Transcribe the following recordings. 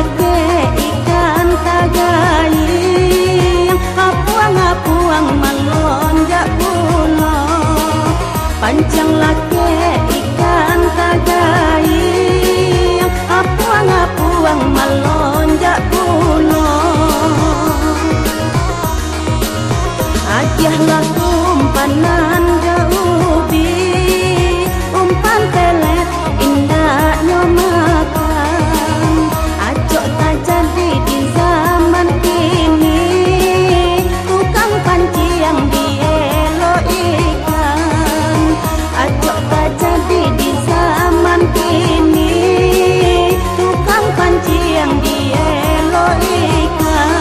lake ikan tagaying, apuang-apuang melonjak pulau. Pancang lake ikan tagaying, apuang-apuang melonjak pulau. Ajiahlah umpanan jaubi, umpan telet indahnya makan. Acok tak jadi di zaman kini, tukang panci yang dielo ikan. Acok tak jadi di zaman kini, tukang panci yang dielo ikan.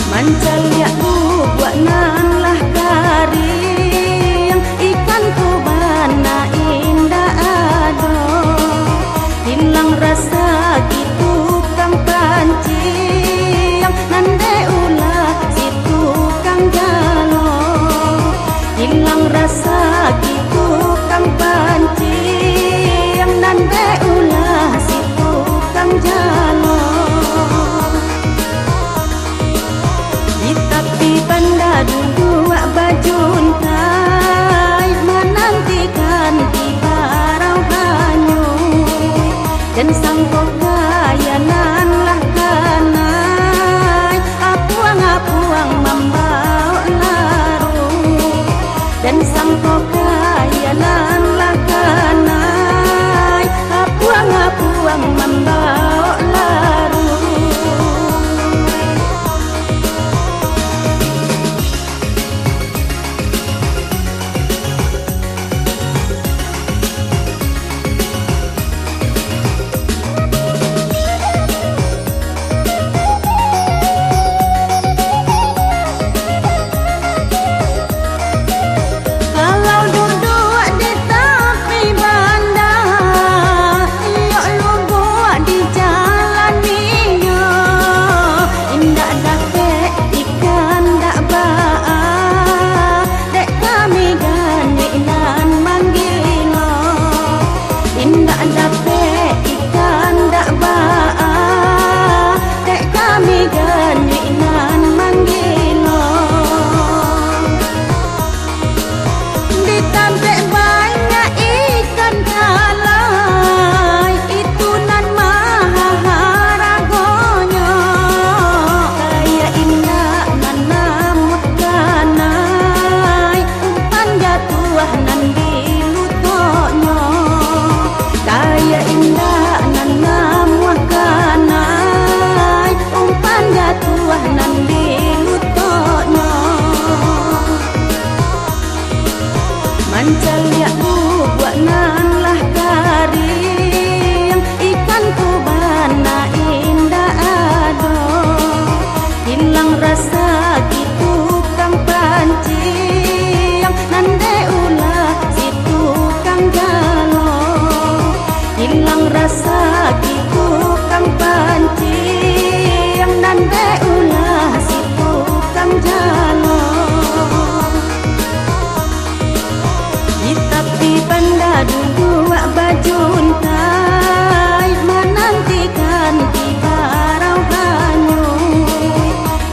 Mancalia buat nan lah garing, ikan kubana indah ado. Hilang rasa gitu kang pancing, nande ulah si tukang jalo. Hilang rasa gitu kang pancing, nande ulah si tukang jalo. Tapi banda dulu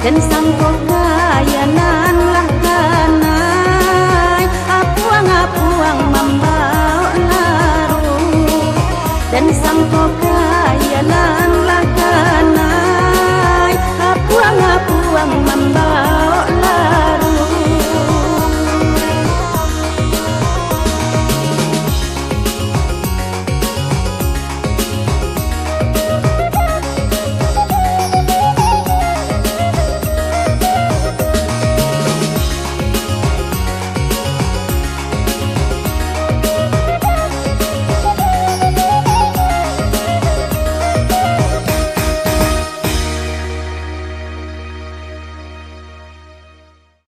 dan sangko